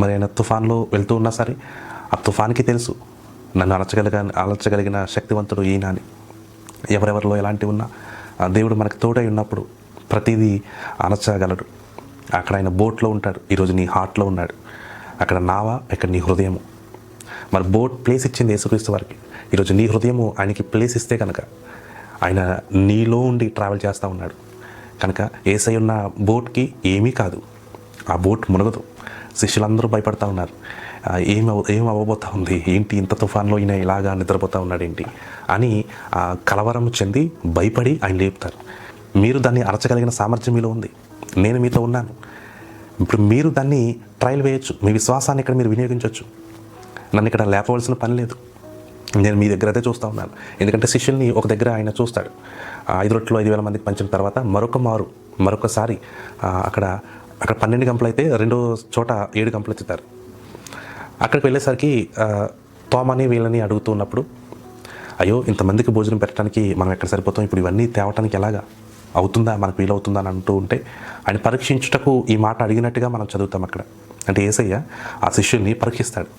మరి ఆయన తుఫాన్లో వెళ్తూ ఉన్నా సరే ఆ తుఫాన్కి తెలుసు నన్ను అలచగలిగిన శక్తివంతుడు ఈయన అని. ఎవరెవరిలో ఎలాంటివి ఉన్నా దేవుడు మనకు తోడై ఉన్నప్పుడు ప్రతిదీ అణచగలడు. అక్కడ ఆయన బోట్లో ఉంటాడు, ఈరోజు నీ హార్ట్లో ఉన్నాడు. అక్కడ నావా, ఇక్కడ నీ హృదయము. మరి బోట్ ప్లేస్ ఇచ్చింది యేసుక్రీస్తు వారికి. ఈరోజు నీ హృదయము ఆయనకి ప్లేస్ ఇస్తే కనుక ఆయన నీలో ఉండి ట్రావెల్ చేస్తూ ఉన్నాడు. కనుక యేసయ్య ఉన్న బోట్కి ఏమీ కాదు, ఆ బోట్ మునగదు. శిష్యులందరూ భయపడతా ఉన్నారు, ఏం అవ్వబోతా ఉంది, ఏంటి ఇంత తుఫాన్లో ఈయన ఇలాగా నిద్రపోతూ ఉన్నాడు ఏంటి అని కలవరం చెంది భయపడి ఆయన లేపుతారు. మీరు దాన్ని అరచగలిగిన సామర్థ్యం మీలో ఉంది, నేను మీతో ఉన్నాను. ఇప్పుడు మీరు దాన్ని ట్రయల్ వేయచ్చు, మీ విశ్వాసాన్ని ఇక్కడ మీరు వినియోగించవచ్చు. నన్ను ఇక్కడ లేపవలసిన పని లేదు, నేను మీ దగ్గర అదే చూస్తూ ఉన్నాను. ఎందుకంటే శిష్యుల్ని ఒక దగ్గర ఆయన చూస్తాడు. 5 రొట్టెలు 5,000 మందికి పంచిన తర్వాత మరొకసారి అక్కడ 12 గంపలు అయితే రెండో చోట 7 గంపలు ఎత్తుతారు. అక్కడికి వెళ్ళేసరికి తోమని వీళ్ళని అడుగుతూ ఉన్నప్పుడు, అయ్యో ఇంతమందికి భోజనం పెట్టడానికి మనం ఎక్కడ సరిపోతాం, ఇప్పుడు ఇవన్నీ తేవటానికి ఎలాగా అవుతుందా, మనకు వీలవుతుందా అని అంటూ ఉంటే ఆయన పరీక్షించుటకు ఈ మాట అడిగినట్టుగా మనం చదువుతాం అక్కడ. అంటే యేసయ్య ఆ శిష్యుల్ని పరీక్షిస్తాడు,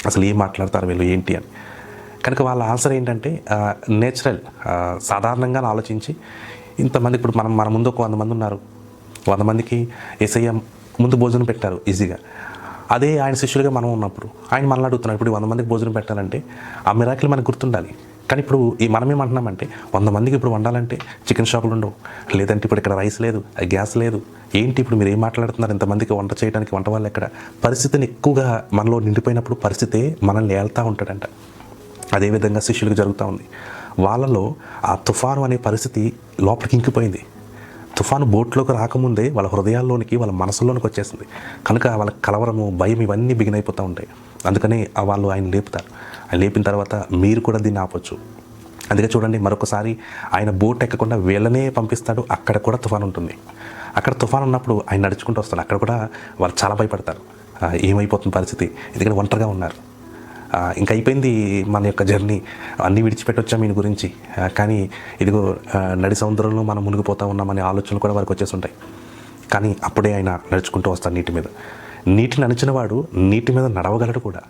అసలు ఏం మాట్లాడతారు వీళ్ళు ఏంటి అని. కనుక వాళ్ళ ఆన్సర్ ఏంటంటే నేచురల్, సాధారణంగా ఆలోచించి ఇంతమంది, ఇప్పుడు మన ముందు ఒక 100 మంది ఉన్నారు, 100 మందికి యేసయ్య ముందు భోజనం పెట్టారు ఈజీగా. అదే ఆయన శిష్యులుగా మనం ఉన్నప్పుడు ఆయన మనల్ని అడుగుతున్నాడు, ఇప్పుడు 100 మందికి భోజనం పెట్టాలంటే ఆ మిరాకిల్ మనకు గుర్తుండాలి. కానీ ఇప్పుడు మనమేమంటున్నామంటే 100 మందికి ఇప్పుడు వండాలంటే చికెన్ షాపులు ఉండవు, లేదంటే ఇప్పుడు ఇక్కడ రైస్ లేదు, గ్యాస్ లేదు, ఏంటి ఇప్పుడు మీరు ఏం మాట్లాడుతున్నారు, ఇంతమందికి వంట చేయడానికి వంట వాళ్ళు ఎక్కడ. పరిస్థితిని ఎక్కువగా మనలో నిండిపోయినప్పుడు పరిస్థితే మనల్ని ఏళ్తూ ఉంటాడంట. అదేవిధంగా శిష్యులకు జరుగుతూ ఉంది. వాళ్ళలో ఆ తుఫాను అనే పరిస్థితి లోపలికి ఇంకిపోయింది. తుఫాను బోట్లోకి రాకముందే వాళ్ళ హృదయాల్లోనికి, వాళ్ళ మనసుల్లోనికి వచ్చేసింది. కనుక వాళ్ళ కలవరము, భయం ఇవన్నీ బిగినైపోతూ ఉంటాయి. అందుకని వాళ్ళు ఆయన లేపుతారు. ఆయన లేపిన తర్వాత మీరు కూడా దీన్ని ఆపొచ్చు. అందుకే చూడండి, మరొకసారి ఆయన బోట్ ఎక్కకుండా వీళ్ళనే పంపిస్తాడు. అక్కడ కూడా తుఫాను ఉంటుంది. అక్కడ తుఫాను ఉన్నప్పుడు ఆయన నడుచుకుంటూ వస్తాడు. అక్కడ కూడా వాళ్ళు చాలా భయపడతారు, ఏమైపోతుంది పరిస్థితి, ఎందుకంటే ఒంటరిగా ఉన్నారు. ఇంకా అయిపోయింది మన యొక్క జర్నీ, అన్నీ విడిచిపెట్టొచ్చాం ఈయన గురించి, కానీ ఇదిగో నడి సముద్రంలో మనం మునిగిపోతూ ఉన్నామనే ఆలోచనలు కూడా వారికి వచ్చేసి ఉంటాయి. కానీ అప్పుడే ఆయన నడుచుకుంటూ వస్తాడు నీటి మీద. నీటిని నడిచిన వాడు నీటి మీద నడవగలడు కూడా.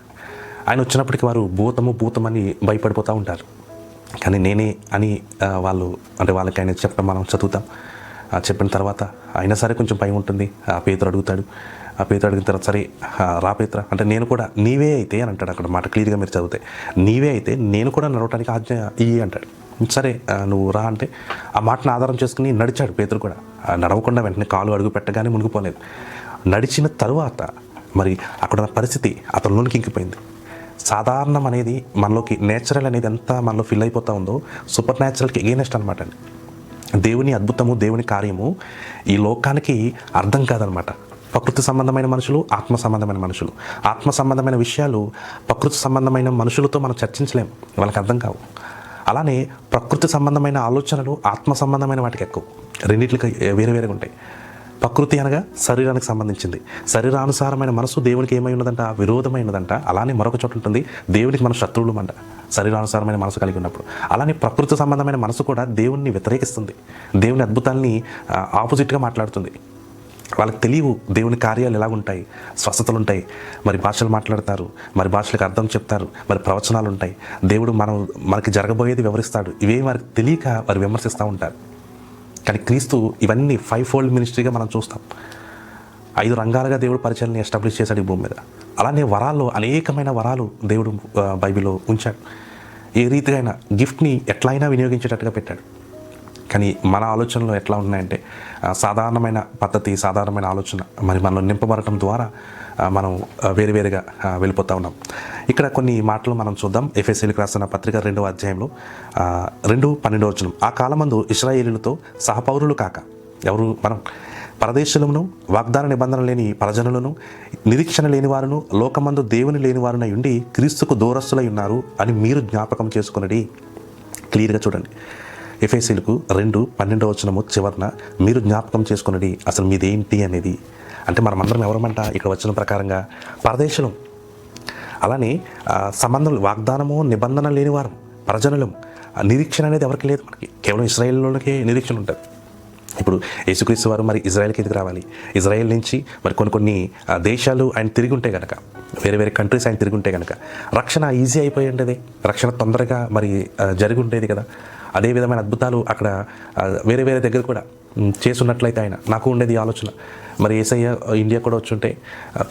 ఆయన వచ్చినప్పటికీ వారు భూతమని భయపడిపోతూ ఉంటారు. కానీ నేనే అని వాళ్ళకి ఆయన చెప్పడం మనం చదువుతాం. చెప్పిన తర్వాత అయినా సరే కొంచెం భయం ఉంటుంది. పేతురు అడుగుతాడు. పేతురు అడిగిన తర్వాత సరే రా పేతురా అంటే, నేను కూడా నీవే అయితే అని అంటాడు. అక్కడ మాట క్లియర్గా మీరు చదివితే, నీవే అయితే నేను కూడా నడవటానికి ఆజ్ఞ ఇయ్యి అంటాడు. సరే నువ్వు రా అంటే ఆ మాటను ఆధారం చేసుకుని నడిచాడు పేతురు కూడా. నడవకుండా వెంటనే కాలు అడుగు పెట్టగానే మునిగిపోలేదు. నడిచిన తరువాత మరి అక్కడ పరిస్థితి అతనిలోనికి ఇంకిపోయింది. సాధారణం అనేది మనలోకి, నేచురల్ అనేది ఎంత మనలో ఫిల్ అయిపోతూ ఉందో సూపర్ న్యాచురల్కి ఎగైనెస్ట్ అనమాట అండి. దేవుని అద్భుతము, దేవుని కార్యము ఈ లోకానికి అర్థం కాదనమాట. ప్రకృతి సంబంధమైన మనుషులు, ఆత్మ సంబంధమైన మనుషులు, ఆత్మ సంబంధమైన విషయాలు ప్రకృతి సంబంధమైన మనుషులతో మనం చర్చించలేం, వాళ్ళకి అర్థం కావు. అలానే ప్రకృతి సంబంధమైన ఆలోచనలు ఆత్మ సంబంధమైన వాటికి ఎక్కువ, రెండింటికి వేరేగా ఉంటాయి. ప్రకృతి అనగా శరీరానికి సంబంధించింది, శరీరానుసారమైన మనసు దేవునికి ఏమై ఉన్నదంట, విరోధమై ఉన్నదంట. అలానే మరొక చోట ఉంటుంది, దేవునికి మన శత్రువులు అంట, శరీరానుసారమైన మనసు కలిగి ఉన్నప్పుడు. అలానే ప్రకృతి సంబంధమైన మనసు కూడా దేవుణ్ణి వ్యతిరేకిస్తుంది, దేవుని అద్భుతాన్ని ఆపోజిట్గా మాట్లాడుతుంది. వాళ్ళకి తెలియవు దేవుని కార్యాలు ఎలాగుంటాయి, స్వస్థతలు ఉంటాయి, మరి భాషలు మాట్లాడతారు, మరి భాషలకు అర్థం చెప్తారు, మరి ప్రవచనాలు ఉంటాయి, దేవుడు మనకి జరగబోయేది వివరిస్తాడు. ఇవే వారికి తెలియక వారు విమర్శిస్తూ ఉంటారు. కానీ క్రీస్తు ఇవన్నీ 5-fold మినిస్ట్రీగా మనం చూస్తాం. 5 రంగాలుగా దేవుడు పరిచయాన్ని ఎస్టాబ్లిష్ చేశాడు ఈ భూమి మీద. అలానే వరాల్లో అనేకమైన వరాలు దేవుడు బైబిల్లో ఉంచాడు. ఏ రీతిగా అయినా గిఫ్ట్ని ఎట్లా అయినా వినియోగించేటట్టుగా పెట్టాడు. కానీ మన ఆలోచనలు ఎట్లా ఉన్నాయంటే సాధారణమైన పద్ధతి, సాధారణమైన ఆలోచన మరి మనలో నింపబడటం ద్వారా మనం వేరువేరుగా వెళ్ళిపోతూ ఉన్నాం. ఇక్కడ కొన్ని మాటలు మనం చూద్దాం. ఎఫెసీయులకు రాసిన పత్రిక 2వ అధ్యాయంలో 2:12 వచనం. ఆ కాలమందు ఇశ్రాయేలీయులతో సహపౌరులు కాక, ఎవరు మనం, పరదేశులను, వాగ్దాన నిబంధన లేని పరజనులను, నిరీక్షణ లేని వారును, లోకమందు దేవుని లేని వారునై ఉండి క్రీస్తుకు దూరస్తులై ఉన్నారు అని మీరు జ్ఞాపకం చేసుకున్నది. క్లియర్గా చూడండి, ఎఫెసీయులకు 2:12 వచనము చివరన మీరు జ్ఞాపకం చేసుకున్నది. అసలు మీదేంటి అనేది అంటే మనమందరం ఎవరమంట, ఇక్కడ వచ్చిన ప్రకారంగా పరదేశులం. అలానే సంబంధం, వాగ్దానము నిబంధన లేనివారు, ప్రజనులం. నిరీక్షణ అనేది ఎవరికి లేదు. మనకి కేవలం ఇశ్రాయేలులోకే నిరీక్షణ ఉంటుంది. ఇప్పుడు యేసుక్రీస్తు వారు మరి ఇజ్రాయెల్కి ఎందుకు రావాలి? ఇజ్రాయెల్ నుంచి మరి కొన్ని దేశాలు ఆయన తిరిగి ఉంటే కనుక, వేరే వేరే కంట్రీస్ ఆయన తిరిగి ఉంటే కనుక రక్షణ ఈజీ అయిపోయి ఉండేది, రక్షణ తొందరగా మరి జరిగి ఉండేది కదా. అదే విధమైన అద్భుతాలు అక్కడ వేరే వేరే దగ్గర కూడా చేస్తున్నట్లయితే ఆయన నాకు ఉండేది ఆలోచన, మరి యేసయ్య ఇండియా కూడా వచ్చుంటే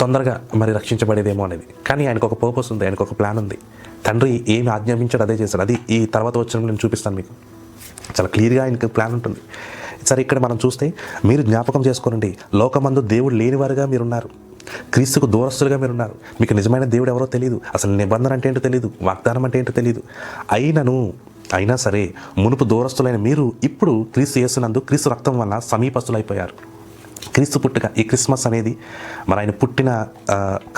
తొందరగా మరి రక్షించబడేదేమో అనేది. కానీ ఆయనకు ఒక పర్పస్ ఉంది, ఆయనకు ఒక ప్లాన్ ఉంది. తండ్రి ఏమి ఆజ్ఞాపించాడు అదే చేశాడు. అది ఈ తర్వాత వచ్చిన నేను చూపిస్తాను మీకు. చాలా క్లియర్గా ఆయనకు ప్లాన్ ఉంటుంది. సరే, ఇక్కడ మనం చూస్తే మీరు జ్ఞాపకం చేసుకోనండి, లోకమందు దేవుడు లేనివారుగా మీరున్నారు, క్రీస్తుకు దూరస్తులుగా మీరున్నారు. మీకు నిజమైన దేవుడు ఎవరో తెలియదు, అసలు నిబంధన అంటే ఏంటో తెలియదు, వాగ్దానం అంటే ఏంటో తెలియదు. అయినా సరే మునుపు దూరస్తులైన మీరు ఇప్పుడు క్రీస్తు యేసునందు క్రీస్తు రక్తం వల్ల సమీపస్తులైపోయారు. క్రీస్తు పుట్టుక, ఈ క్రిస్మస్ అనేది మరి ఆయన పుట్టిన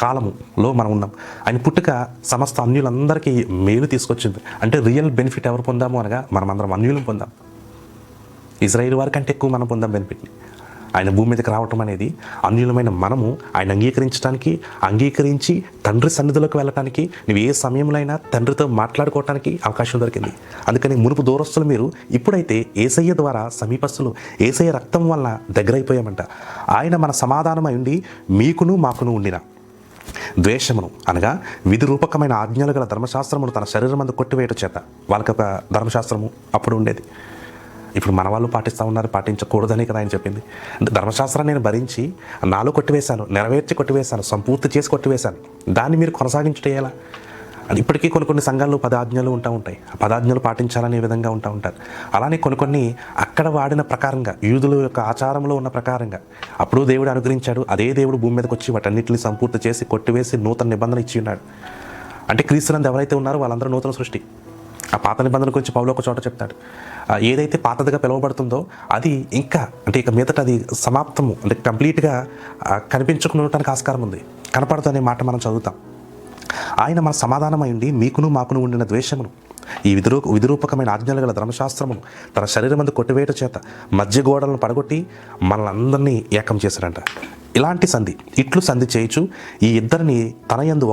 కాలములో మనం ఉన్నాం. ఆయన పుట్టుక సమస్త అన్యులందరికీ మేలు తీసుకొచ్చింది. అంటే రియల్ బెనిఫిట్ ఎవరు పొందాము అనగా మనం అందరం అన్యులం పొందాం. ఇజ్రాయేల్ వారి కంటే ఎక్కువ మనం పొందాం బెనిఫిట్ని. ఆయన భూమి మీదకి రావటం అనేది అన్యులమైన మనము ఆయన అంగీకరించి తండ్రి సన్నిధిలోకి వెళ్ళటానికి, నువ్వు ఏ సమయంలో అయినా తండ్రితో మాట్లాడుకోవటానికి అవకాశం దొరికింది. అందుకని మునుపు దూరస్తులు మీరు ఇప్పుడైతే యేసయ్య ద్వారా సమీపస్తులు, యేసయ్య రక్తం వల్ల దగ్గరైపోయామంట. ఆయన మన సమాధానమై ఉండి మీకును మాకును ఉండిన ద్వేషమును అనగా విధి రూపకమైన ఆజ్ఞలు గల ధర్మశాస్త్రమును తన శరీరం అందు కొట్టివేయట చేత. వాళ్ళకి ఒక ధర్మశాస్త్రము అప్పుడు ఉండేది, ఇప్పుడు మన వాళ్ళు పాటిస్తూ ఉన్నారు, పాటించకూడదని కదా ఆయన చెప్పింది. అంటే ధర్మశాస్త్రాన్ని నేను భరించి నాలో కొట్టివేశాను, నెరవేర్చి కొట్టివేశాను, సంపూర్తి చేసి కొట్టివేశాను, దాన్ని మీరు కొనసాగించడం ఎలా? ఇప్పటికీ కొన్ని సంఘాల్లో 10 ఆజ్ఞలు ఉంటాయి. ఆ 10 ఆజ్ఞలు పాటించాలనే విధంగా ఉంటారు. అలానే కొన్ని అక్కడ వాడిన ప్రకారంగా, యూదుల యొక్క ఆచారంలో ఉన్న ప్రకారంగా అప్పుడు దేవుడు అనుగ్రహించాడు. అదే దేవుడు భూమి మీదకి వచ్చి వాటన్నిటిని సంపూర్తి చేసి కొట్టివేసి నూతన నిబంధన ఇచ్చి ఉన్నాడు. అంటే క్రీస్తునందు ఎవరైతే ఉన్నారో వాళ్ళందరూ నూతన సృష్టి. ఆ పాత నిబంధన గురించి పౌలు ఒక చోట చెప్తాడు, ఏదైతే పాతదిగా పిలువబడుతుందో అది ఇంకా అంటే ఇక మీదట అది సమాప్తము, అంటే కంప్లీట్గా కనిపించుకునటానికి ఆస్కారం ఉంది, కనపడదు అనే మాట మనం చదువుతాం. ఆయన మన సమాధానమైంది మీకును మాకును ఉండిన ద్వేషమును, ఈ విధిరూపకమైన ఆజ్ఞలు గల ధర్మశాస్త్రమును తన శరీరం అందు కొట్టివేయట చేత మధ్య గోడలను పడగొట్టి మనల్ని ఏకం చేశాడంట. ఇలాంటి ఇట్లు సంధి చేయుచు ఈ ఇద్దరిని తన యందు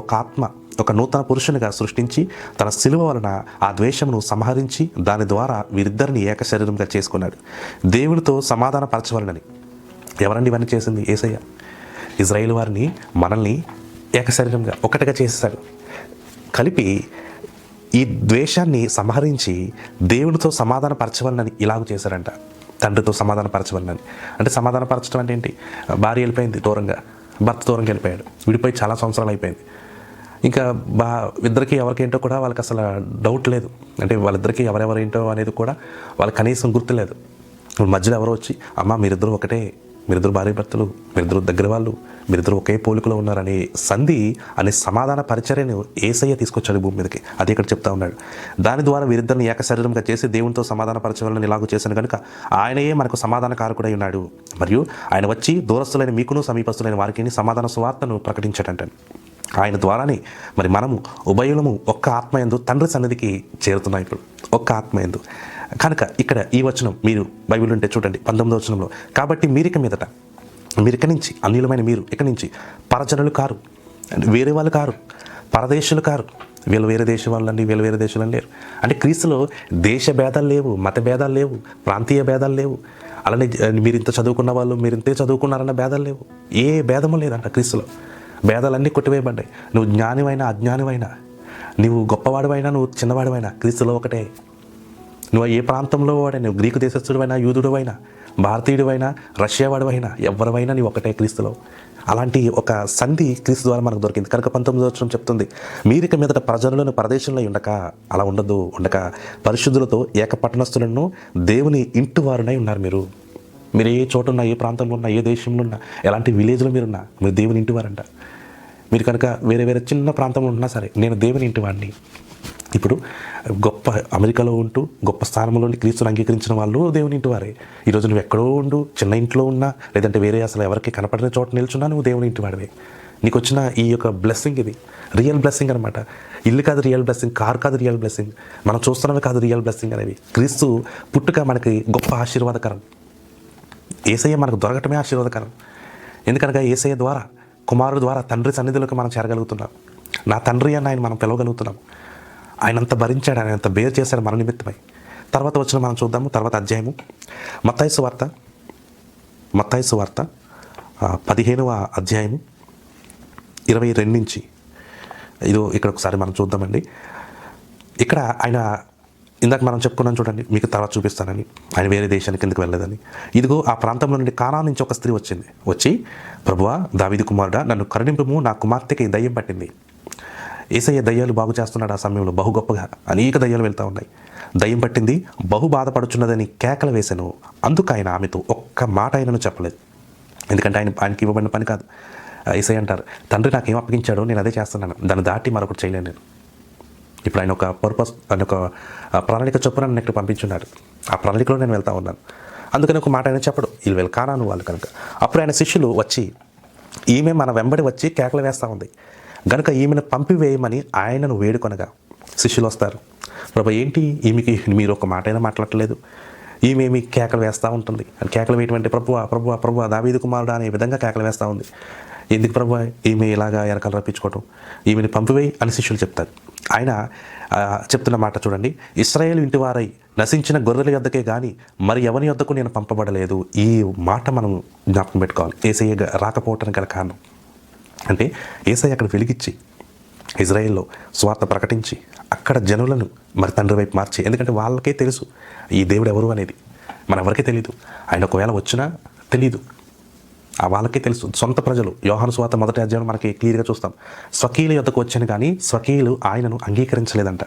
ఒక నూతన పురుషునిగా సృష్టించి తన సిలువ వలన ఆ ద్వేషమును సంహరించి దాని ద్వారా వీరిద్దరిని ఏక శరీరంగా చేసుకున్నాడు, దేవునితో సమాధాన పరచవలనని. ఎవరండి ఇవన్నీ చేసింది? యేసయ్య. ఇజ్రాయేల్ వారిని, మనల్ని ఏక శరీరంగా ఒకటిగా చేశాడు. కలిపి ఈ ద్వేషాన్ని సంహరించి దేవునితో సమాధాన పరచవలనని ఇలాగ చేశారంట. తండ్రితో సమాధాన పరచవలనని. అంటే సమాధాన పరచడం అంటే ఏంటి? భార్య వెళ్ళిపోయింది దూరంగా, భర్త దూరంగా వెళ్ళిపోయాడు, విడిపోయి చాలా సంవత్సరాలు అయిపోయింది. ఇంకా ఇద్దరికి ఎవరికేంటో కూడా వాళ్ళకి అసలు డౌట్ లేదు. అంటే వాళ్ళిద్దరికి ఎవరెవరేంటో అనేది కూడా వాళ్ళకి కనీసం గుర్తులేదు. మధ్యలో ఎవరో వచ్చి, అమ్మ మీరిద్దరూ ఒకటే, మీరిద్దరు భార్య భర్తలు, మీరిద్దరు దగ్గర వాళ్ళు, మీరిద్దరు ఒకే పోలికలో ఉన్నారని అనే సమాధాన పరిచర్యను యేసయ్య తీసుకొచ్చాడు భూమి మీదకి. అది ఇక్కడ చెప్తా ఉన్నాడు. దాని ద్వారా వీరిద్దరిని ఏక శరీరంగా చేసి దేవునితో సమాధాన పరచవాలని ఇలాగూ చేశాను కనుక ఆయనయే మనకు సమాధానకారకుడై ఉన్నాడు. మరియు ఆయన వచ్చి దూరస్తులైన మీకును సమీపస్తులైన వారికి సమాధాన సువార్తను ప్రకటించాడంట. ఆయన ద్వారానే మరి మనము ఉభయులము ఒక్క ఆత్మయందు తండ్రి సన్నిధికి చేరుతున్నాం. ఇప్పుడు ఒక్క ఆత్మయందు కనుక ఇక్కడ ఈ వచనం మీరు బైబిల్ ఉంటే చూడండి, 19వ వచనంలో, కాబట్టి మీరు ఇక నుంచి అన్యులమైన మీరు ఇక నుంచి పరజనులు కారు, వేరే వాళ్ళు కారు, పరదేశులు కారు. వీళ్ళు వేరే దేశం వాళ్ళండి, వీళ్ళు వేరే దేశాలు లేరు. అంటే క్రీస్తులో దేశ భేదాలు లేవు, మత భేదాలు లేవు, ప్రాంతీయ భేదాలు లేవు. అలానే మీరు ఇంత చదువుకున్న వాళ్ళు మీరు ఇంతే చదువుకున్నారన్న భేదాలు లేవు. ఏ భేదము లేదంట క్రీస్తులో. భేదాలన్నీ కొట్టివేయబడ్డాయి. నువ్వు జ్ఞానివైనా అజ్ఞానివైనా, నువ్వు గొప్పవాడివైనా నువ్వు చిన్నవాడివైనా క్రీస్తులో ఒకటే. నువ్వు ఏ ప్రాంతంలో వాడే, నువ్వు గ్రీకు దేశస్థుడివైనా, యూదుడివైనా, భారతీయుడివైనా, రష్యా వాడివైనా, ఎవరివైనా నీవు ఒకటే క్రీస్తులో. అలాంటి ఒక సంధి క్రీస్తు ద్వారా మనకు దొరికింది. కనుక 19వ వచనం చెప్తుంది, మీరిక మీదట ప్రజలను పరదేశంలో ఉండక ఉండక పరిశుద్ధులతో ఏక పట్టణస్థులను దేవుని ఇంటి వారునై ఉన్నారు. మీరు ఏ చోట ఉన్నా, ఏ ప్రాంతంలో ఉన్నా, ఏ దేశంలో ఉన్నా, ఎలాంటి విలేజ్లో మీరున్నా, మీరు దేవుని ఇంటి వారంట. మీరు కనుక వేరే చిన్న ప్రాంతంలో ఉన్నా సరే, నేను దేవుని ఇంటి వాడిని. ఇప్పుడు గొప్ప అమెరికాలో ఉంటూ గొప్ప స్థానంలో క్రీస్తుని అంగీకరించిన వాళ్ళు దేవుని ఇంటి వారే. ఈరోజు నువ్వు ఎక్కడో ఉండు, చిన్న ఇంట్లో ఉన్నా, లేదంటే వేరే అసలు ఎవరికి కనపడిన చోట నిల్చున్నా నువ్వు దేవుని ఇంటి వాడివే. నీకు వచ్చిన ఈ యొక్క బ్లెస్సింగ్ ఇది రియల్ బ్లెస్సింగ్ అనమాట. ఇల్లు కాదు రియల్ బ్లెస్సింగ్, కార్ కాదు రియల్ బ్లెస్సింగ్, మనం చూస్తున్నవి కాదు రియల్ బ్లెస్సింగ్ అనేవి. క్రీస్తు పుట్టుక మనకి గొప్ప ఆశీర్వాదకరం. యేసయ్య మనకు దొరకటమే ఆశీర్వాదకరం. ఎందుకనగా యేసయ్య ద్వారా, కుమారుడు ద్వారా తండ్రి సన్నిధిలోకి మనం చేరగలుగుతున్నాం. నా తండ్రి అని ఆయన మనం పిలవగలుగుతున్నాం. ఆయన అంత భరించాడు, ఆయన అంత బేర్ చేశాడు మన నిమిత్తమై. తర్వాత వచ్చిన మనం చూద్దాము, తర్వాత అధ్యాయము మత్తయి సువార్త మత్తయి సువార్త 15వ అధ్యాయము 22 నుంచి ఇక్కడ ఒకసారి మనం చూద్దామండి. ఇక్కడ ఆయన ఇందాక మనం చెప్పుకున్నాం చూడండి, మీకు తర్వాత చూపిస్తానని, ఆయన వేరే దేశానికి ఎందుకు వెళ్ళలేదని. ఇదిగో ఆ ప్రాంతంలో నుండి కానా నుంచి ఒక స్త్రీ వచ్చి, ప్రభువా దావీదు కుమారుడా, నన్ను కరుణింపుము, నా కుమార్తెకి దయ్యం పట్టింది. యేసయ్య దయ్యాలు బాగు చేస్తున్నాడు. ఆ సమయంలో బహు గొప్పగా అనేక దయ్యాలు వెళ్తూ ఉన్నాయి. దయ్యం పట్టింది, బహు బాధపడుచున్నదని కేకలు వేశాను. అందుకు ఆయన ఆమెతో ఒక్క మాట ఆయనను చెప్పలేదు. ఎందుకంటే ఆయనకి ఇవ్వబడిన పని కాదు. యేసయ్య అంటారు, తండ్రి నాకేం అప్పగించాడో నేను అదే చేస్తున్నాను, దాన్ని దాటి మరొకటి చేయలేను నేను. ఇప్పుడు ఆయన ఒక పర్పస్, ఆయన ఒక ప్రణాళిక చొప్పున నన్ను ఇక్కడ పంపించున్నాడు. ఆ ప్రణాళికలో నేను వెళ్తూ ఉన్నాను. అందుకని ఒక మాట ఆయన చెప్పడు, వీళ్ళు వెళ్ళి కానాను వాళ్ళు కనుక. అప్పుడు ఆయన శిష్యులు వచ్చి, ఈమె మన వెంబడి వచ్చి కేకలు వేస్తూ ఉంది గనుక ఈమెను పంపివేయమని ఆయనను వేడుకొనగా శిష్యులు వస్తారు. ప్రభు ఏంటి ఈమెకి మీరు ఒక మాట అయినా మాట్లాడలేదు, ఈమె కేకలు వేస్తూ ఉంటుంది. అని కేకలు వేయటం అంటే ప్రభువా దావీదు కుమారుడా అనే విధంగా కేకలు వేస్తూ ఉంది. ఎందుకు ప్రభువా ఈమె ఇలాగా ఎరకలు రప్పించుకోవటం, ఈమెను పంపివేయి అని శిష్యులు చెప్తారు. ఆయన చెప్తున్న మాట చూడండి, ఇశ్రాయేలు ఇంటి వారై నశించిన గొర్రెల యొద్దకే కానీ మరి ఎవరి యొద్దకు నేను పంపబడలేదు. ఈ మాట మనం జ్ఞాపకం పెట్టుకోవాలి. యేసయ్య రాకపోవటానికి గల కారణం అంటే యేసయ్య అక్కడ వెలిగించి ఇజ్రాయెల్లో స్వార్థ ప్రకటించి అక్కడ జనులను మరి తండ్రి వైపు మార్చి, ఎందుకంటే వాళ్ళకే తెలుసు ఈ దేవుడు ఎవరు అనేది, మన ఎవరికీ తెలియదు. ఆయన ఒకవేళ వచ్చినా తెలియదు, వాళ్ళకే తెలుసు. సొంత ప్రజలు, యోహాను సువార్త 1వ అధ్యాయం మనకి క్లియర్గా చూస్తాం, స్వకీయుల యొద్దకు వచ్చాను కానీ స్వకీయులు ఆయనను అంగీకరించలేదంట.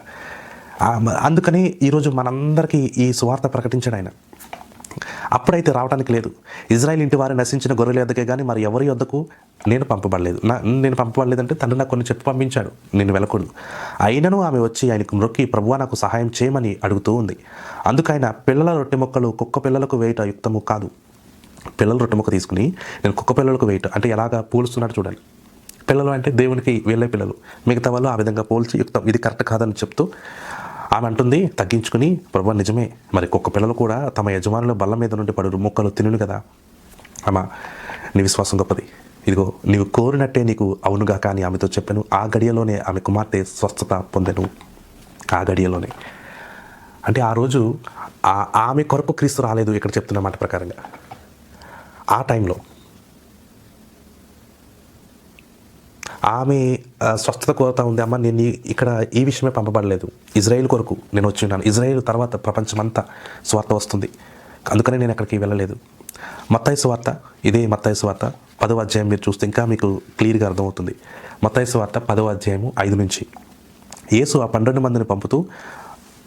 అందుకని ఈరోజు మనందరికీ ఈ సువార్త ప్రకటించాడు ఆయన. అప్పుడైతే రావడానికి లేదు. ఇజ్రాయెల్ ఇంటి వారు నశించిన గొర్రెల యొద్దకే కానీ మరి ఎవరి యొద్దకు నేను పంపబడలేదు. నేను పంపబడలేదంటే తండ్రి నాకు కొన్ని చెప్పి పంపించాడు, నేను వెళ్ళకూడదు. అయినను ఆమె వచ్చి ఆయనకు మొక్కి, ప్రభువా నాకు సహాయం చేయమని అడుగుతూ ఉంది. అందుకైన పిల్లల రొట్టె మొక్కలు కుక్క పిల్లలకు వేయట యుక్తము కాదు. పిల్లల రొట్టె మొక్క తీసుకుని నేను కుక్క పిల్లలకు వేయట అంటే ఎలాగా పోలుస్తున్నాడు చూడండి. పిల్లలు అంటే దేవునికి వీళ్ళే పిల్లలు, మిగతా వాళ్ళు ఆ విధంగా పోల్చి యుక్తం, ఇది కరెక్ట్ కాదని చెప్తూ ఆమె అంటుంది తగ్గించుకుని, ప్రభువా నిజమే, మరి కుక్క పిల్లలు కూడా తమ యజమానుల బల్ల మీద నుండి పడు మొక్కలు తినును కదా. అమ్మా నీ విశ్వాసం గొప్పది, ఇదిగో నీవు కోరినట్టే నీకు అవునుగా కానీ ఆమెతో చెప్పాను. ఆ గడియలోనే ఆమె కుమార్తె స్వస్థత పొందెను. ఆ గడియలోనే అంటే ఆ రోజు ఆమె కొరకు క్రీస్తు రాలేదు ఇక్కడ చెప్తున్న మాట ప్రకారంగా. ఆ టైంలో ఆమె స్వస్థత కోరుతా ఉంది. అమ్మ నేను ఇక్కడ ఈ విషయమే పంపబడలేదు, ఇజ్రాయేల్ కొరకు నేను వచ్చి ఉన్నాను. ఇజ్రాయేల్ తర్వాత ప్రపంచమంతా స్వార్థ వస్తుంది, అందుకనే నేను అక్కడికి వెళ్ళలేదు. మత్తయి సువార్త, ఇదే మత్తయి సువార్త 10వ అధ్యాయం మీరు చూస్తే ఇంకా మీకు క్లియర్గా అర్థమవుతుంది. మత్తయి సువార్త 10వ అధ్యాయము 5 నుంచి యేసు ఆ 12 మందిని పంపుతూ,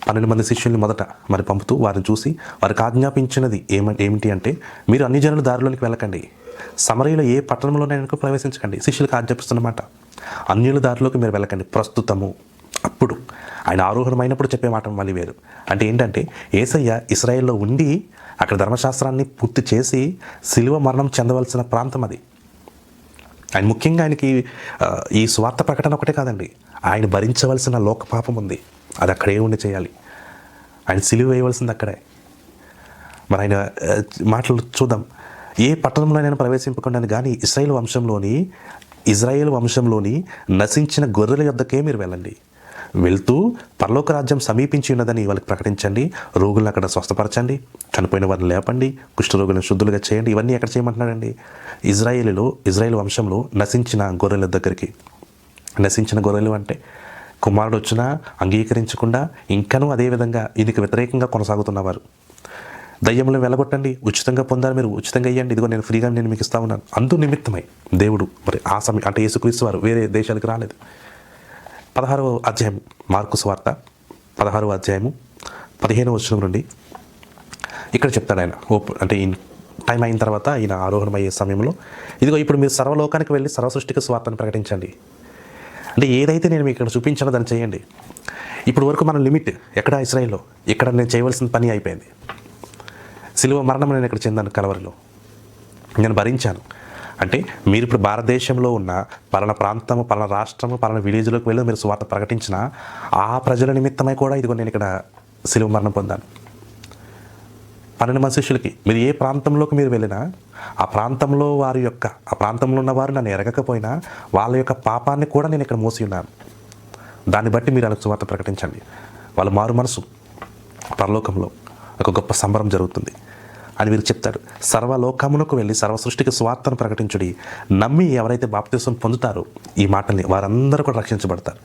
12 మంది శిష్యుల్ని మొదట మరి పంపుతూ వారిని చూసి వారికి ఆజ్ఞాపించినది ఏమిటి అంటే, మీరు అన్ని జనుల దారిలోనికి వెళ్ళకండి, సమరయులో ఏ పట్టణంలోనైనా ప్రవేశించకండి. శిష్యులకు ఆజ్ఞాపిస్తున్నమాట, అన్యుల దారిలోకి మీరు వెళ్ళకండి ప్రస్తుతము. అప్పుడు ఆయన ఆరోహణమైనప్పుడు చెప్పే మాట మళ్ళీ వేరు. అంటే ఏంటంటే యేసయ్య ఇశ్రాయేల్లో ఉండి అక్కడ ధర్మశాస్త్రాన్ని పూర్తి చేసి శిలువ మరణం చెందవలసిన ప్రాంతం అది. ఆయన ముఖ్యంగా ఆయనకి ఈ స్వార్థ ప్రకటన ఒకటే కాదండి, ఆయన భరించవలసిన లోక పాపం ఉంది, అది అక్కడే ఉండి చేయాలి. ఆయన సిలువ వేయవలసింది అక్కడే. మరి ఆయన మాటలు చూద్దాం. ఏ పట్టణంలోనైనా ప్రవేశింపకుండాని కానీ ఇజ్రాయేల్ వంశంలోని నశించిన గొర్రెల యొద్దకే మీరు వెళ్ళండి. వెళ్తూ పరలోక రాజ్యం సమీపించి ఉన్నదని వాళ్ళకి ప్రకటించండి, రోగులను అక్కడ స్వస్థపరచండి, చనిపోయిన వారిని లేపండి, కుష్ఠరోగులను శుద్ధులుగా చేయండి. ఇవన్నీ ఎక్కడ చేయమంటున్నాడండి? ఇజ్రాయేల్ వంశంలో నశించిన గొర్రెల దగ్గరికి. నశించిన గొర్రెలు అంటే కుమారుడు వచ్చినా అంగీకరించకుండా ఇంకనూ అదేవిధంగా ఈయనకి వ్యతిరేకంగా కొనసాగుతున్నవారు. దయ్యములను వెళ్ళగొట్టండి, ఉచితంగా పొందారు, మీరు ఉచితంగా ఇవ్వండి, ఇదిగో నేను ఫ్రీగా నేను మీకు ఇస్తా ఉన్నాను. అందు నిమిత్తమై దేవుడు మరి ఆ సమయం అంటే యేసుక్రీస్తు వారు వేరే దేశాలకు రాలేదు. 16వ అధ్యాయం మార్కు సువార్త 16వ అధ్యాయము 15వ వచనం నుండి ఇక్కడ చెప్తాడు ఆయన. అంటే ఈ టైం అయిన తర్వాత ఈయన ఆరోహణమయ్యే సమయంలో, ఇదిగో ఇప్పుడు మీరు సర్వలోకానికి వెళ్ళి సర్వసృష్టికి స్వార్థను ప్రకటించండి. అంటే ఏదైతే నేను మీకు ఇక్కడ చూపించానో దాన్ని చేయండి. ఇప్పుడు వరకు మన లిమిట్ ఎక్కడ? ఇశ్రాయేల్లో. ఇక్కడ నేను చేయవలసిన పని అయిపోయింది. సిలువ మరణం నేను ఇక్కడ చెందాను, కలవరిలో నేను భరించాను. అంటే మీరు ఇప్పుడు భారతదేశంలో ఉన్న పలానా ప్రాంతము, పలానా రాష్ట్రము, పలానా విలేజ్లోకి వెళ్ళి మీరు స్వార్థ ప్రకటించిన ఆ ప్రజల నిమిత్తమై కూడా ఇదిగో నేను ఇక్కడ సిలువ మరణం పొందాను. 12 మంది శిష్యులకి మీరు ఏ ప్రాంతంలోకి మీరు వెళ్ళినా ఆ ప్రాంతంలో ఉన్న వారు నన్ను ఎరగకపోయినా వాళ్ళ యొక్క పాపాన్ని కూడా నేను ఇక్కడ మోసి ఉన్నాను. దాన్ని బట్టి మీరు వాళ్ళకి సువార్త ప్రకటించండి. వాళ్ళ మారు మనసు పరలోకంలో ఒక గొప్ప సంబరం జరుగుతుంది. అని వీరు చెప్తాడు. సర్వలోకమునకు వెళ్ళి సర్వ సృష్టికి సువార్తను ప్రకటించుడి, నమ్మి ఎవరైతే బాప్తిసం పొందుతారో ఈ మాటల్ని వారందరూ కూడా రక్షించబడతారు.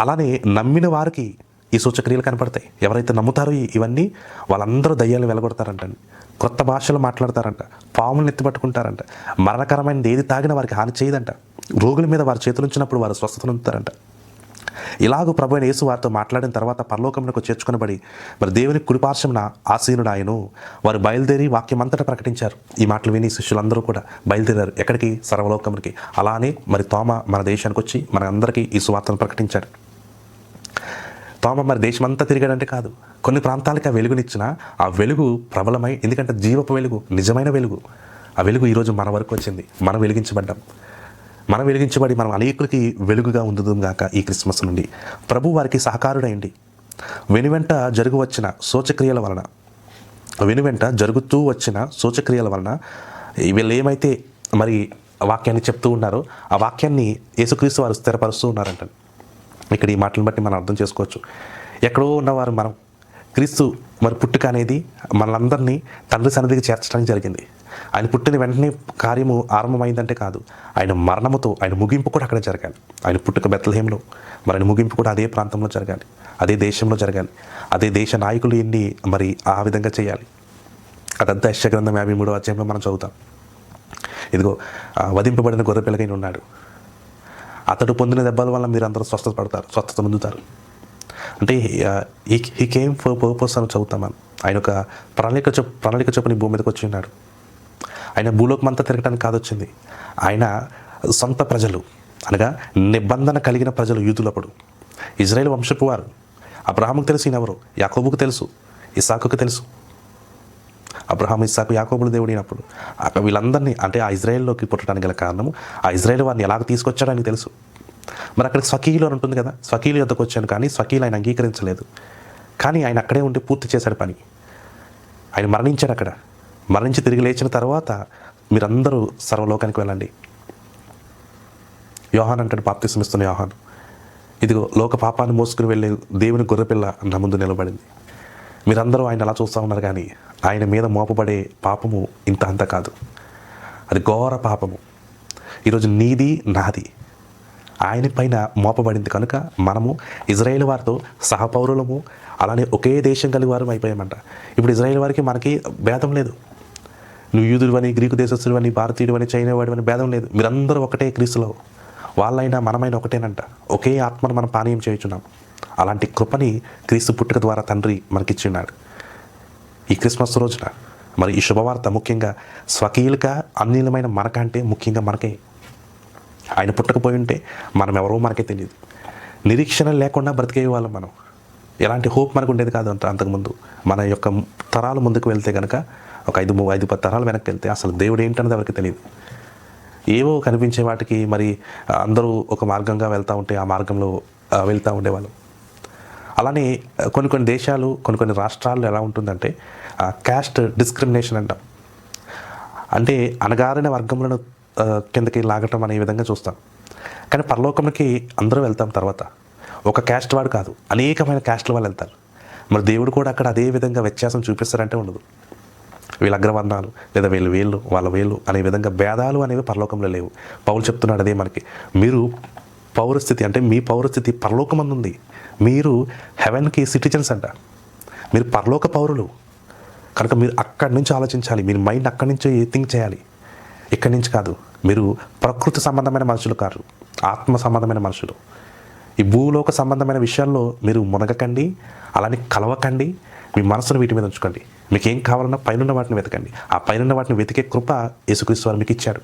అలానే నమ్మిన వారికి ఈ సూచక్రియలు కనపడతాయి. ఎవరైతే నమ్ముతారో ఇవన్నీ వాళ్ళందరూ దయ్యాలు వెలగొడతారంటండి, కొత్త భాషలు మాట్లాడతారంట, పాములను ఎత్తిపట్టుకుంటారంట, మరణకరమైనది ఏది తాగినా వారికి హాని చేయదంట, రోగుల మీద వారి చేతులు ఉంచినప్పుడు వారు స్వస్థత పొందుతారంట. ఇలాగూ ప్రభు అయిన యేసు వారితో మాట్లాడిన తర్వాత పరలోకమునకు చేర్చుకొనబడి మరి దేవుని కుడిపార్శ్వమున ఆసీనుడు ఆయను. వారు బయలుదేరి వాక్యమంతటా ప్రకటించారు. ఈ మాటలు విని శిష్యులందరూ కూడా బయలుదేరారు. ఎక్కడికి? సర్వలోకమునికి. అలానే మరి తోమ మన దేశానికి వచ్చి మన అందరికీ ఈ సువార్తను ప్రకటించాడు. తోమ మరి దేశమంతా తిరిగాడంటే కాదు, కొన్ని ప్రాంతాలకి ఆ వెలుగునిచ్చిన ఆ వెలుగు ప్రబలమై, ఎందుకంటే జీవపు వెలుగు, నిజమైన వెలుగు, ఆ వెలుగు ఈరోజు మన వరకు వచ్చింది. మనం వెలిగించబడ్డాం. మనం వెలిగించబడి మనం అనేకులకి వెలుగుగా ఉందుదాం గాక. ఈ క్రిస్మస్ నుండి ప్రభు వారికి సహకారుడైండి. వెనువెంట జరుగుతూ వచ్చిన సూచక్రియల వలన వీళ్ళు ఏమైతే మరి వాక్యాన్ని చెప్తూ ఉన్నారో ఆ వాక్యాన్ని యేసుక్రీస్తు వారు స్థిరపరుస్తూ ఉన్నారంట. ఇక్కడ ఈ మాటలను బట్టి మనం అర్థం చేసుకోవచ్చు. ఎక్కడో ఉన్నవారు మనం క్రీస్తు మరి పుట్టుక అనేది మనందరినీ తండ్రి సన్నిధికి చేర్చడానికి జరిగింది. ఆయన పుట్టిన వెంటనే కార్యము ఆరంభమైందంటే కాదు, ఆయన మరణముతో ఆయన ముగింపు కూడా అక్కడే జరగాలి. ఆయన పుట్టుక బెత్లెహేంలో, మరి ఆయన ముగింపు కూడా అదే ప్రాంతంలో జరగాలి, అదే దేశంలో జరగాలి. అదే దేశ నాయకులు ఎన్ని మరి ఆ విధంగా చేయాలి. అదంతా యెషయా గ్రంథం 53వ అధ్యాయంలో మనం చదువుతాం. ఇదిగో వధింపబడిన గొర్రె పిల్లగైన ఉన్నాడు, అతడు పొందిన దెబ్బల వల్ల మీరు అందరూ స్వస్థత పొందుతారు. అంటే హీ కేమ్ ఫర్ పర్పస్ అని చదువుతాం మనం. ఆయన ఒక ప్రణాళిక చొప్పున భూమి మీదకి వచ్చి ఉన్నాడు. ఆయన భూలోకమంతా తిరగడానికి కాదు వచ్చింది. ఆయన సొంత ప్రజలు అనగా నిబంధన కలిగిన ప్రజలు యూదులప్పుడు ఇజ్రాయేల్ వంశపు వారు. అబ్రహాముకు తెలుసు ఈయనెవరు, యాకోబుకు తెలుసు, ఇస్సాకుకు తెలుసు. అబ్రహాం, ఇస్సాకు, యాకోబులు దేవుడైనప్పుడు వీళ్ళందరినీ అంటే ఆ ఇజ్రాయేల్లోకి పుట్టడానికి గల కారణము ఆ ఇజ్రాయేల్ వారిని ఎలాగ తీసుకొచ్చాడో ఆయనకు తెలుసు. మరి అక్కడ స్వకీయులు అని ఉంటుంది కదా, స్వకీయుల యొద్దకు వచ్చాను కానీ స్వకీయులు ఆయన అంగీకరించలేదు. కానీ ఆయన అక్కడే ఉండి పూర్తి చేశాడు పని. ఆయన మరణించాడు. అక్కడ మరణించి తిరిగి లేచిన తర్వాత మీరందరూ సర్వలోకానికి వెళ్ళండి. యోహాన్ అంటాడు, బాప్తిసం ఇస్తున్న యోహాన్, ఇదిగో లోక పాపాన్ని మోసుకుని వెళ్ళే దేవుని గొర్రెపిల్ల నా ముందు నిలబడింది. మీరందరూ ఆయన అలా చూస్తూ ఉన్నారు కానీ ఆయన మీద మోపబడే పాపము ఇంత అంత కాదు, అది ఘోర పాపము. ఈరోజు నీది నాది ఆయన పైన మోపబడింది కనుక మనము ఇజ్రాయేల్ వారితో సహపౌరులము, అలానే ఒకే దేశం కలిగి వారు అయిపోయామంట. ఇప్పుడు ఇజ్రాయేల్ వారికి మనకి భేదం లేదు. నువ్వు యూదుడు అని, గ్రీకు దేశస్తుడు అని, భారతీయుడు అని, చైనా వాడు అని భేదం లేదు. మీరందరూ ఒకటే క్రీస్తులో, వాళ్ళైనా మనమైనా ఒకటేనంట. ఒకే ఆత్మను మనం పానీయం చేయుచున్నాం. అలాంటి కృపని క్రీస్తు పుట్టుక ద్వారా తండ్రి మనకిచ్చిన్నాడు. ఈ క్రిస్మస్ రోజున మరి ఈ శుభవార్త ముఖ్యంగా స్వకీయులుగా అన్యులమైన మనకంటే ముఖ్యంగా మనకే. ఆయన పుట్టకపోయి ఉంటే మనం ఎవరో మనకే తెలియదు. నిరీక్షణ లేకుండా బ్రతికే వాళ్ళం మనం. ఎలాంటి హోప్ మనకు ఉండేది కాదు అంతకుముందు. మన యొక్క తరాలు ముందుకు వెళ్తే కనుక ఒక 5-10 తరాలు వెనక్కి వెళ్తే అసలు దేవుడు ఏంటన్నది ఎవరికి తెలియదు. ఏవో కనిపించే వాటికి మరి అందరూ ఒక మార్గంగా వెళ్తూ ఉంటే ఆ మార్గంలో వెళ్తూ ఉండేవాళ్ళం. అలానే కొన్ని దేశాలు, కొన్ని రాష్ట్రాల్లో ఎలా ఉంటుందంటే క్యాస్ట్ డిస్క్రిమినేషన్ అంటాం. అంటే అణగారిన వర్గములను కిందకి లాగటం అనే విధంగా చూస్తాం. కానీ పరలోకంలోకి అందరూ వెళ్తాం. తర్వాత ఒక క్యాస్ట్ వాడు కాదు, అనేకమైన క్యాస్ట్ల వాళ్ళు వెళ్తారు. మరి దేవుడు కూడా అక్కడ అదే విధంగా వ్యత్యాసం చూపిస్తారంటే ఉండదు. వీళ్ళ అగ్రవర్ణాలు లేదా వీళ్ళు వాళ్ళ వేళ్ళు అనే విధంగా భేదాలు అనేవి పరలోకంలో లేవు. పౌలు చెప్తున్నాడు అదే మనకి. మీరు పౌరస్థితి అంటే మీ పౌరస్థితి పరలోకమందు ఉంది. మీరు హెవెన్కి సిటిజన్స్ అంట. మీరు పరలోక పౌరులు కనుక మీరు అక్కడి నుంచి ఆలోచించాలి. మీరు మైండ్ అక్కడి నుంచి థింక్ చేయాలి, ఇక్కడి నుంచి కాదు. మీరు ప్రకృతి సంబంధమైన మనుషులు కాదు, ఆత్మ సంబంధమైన మనుషులు. ఈ భూలోక సంబంధమైన విషయాల్లో మీరు మునగకండి, అలానే కలవకండి. మీ మనసును వీటి మీద ఉంచుకోండి. మీకు ఏం కావాలన్నా పైనున్న వాటిని వెతకండి. ఆ పైనున్న వాటిని వెతికే కృప యేసుక్రీస్తు వారు మీకు ఇచ్చాడు.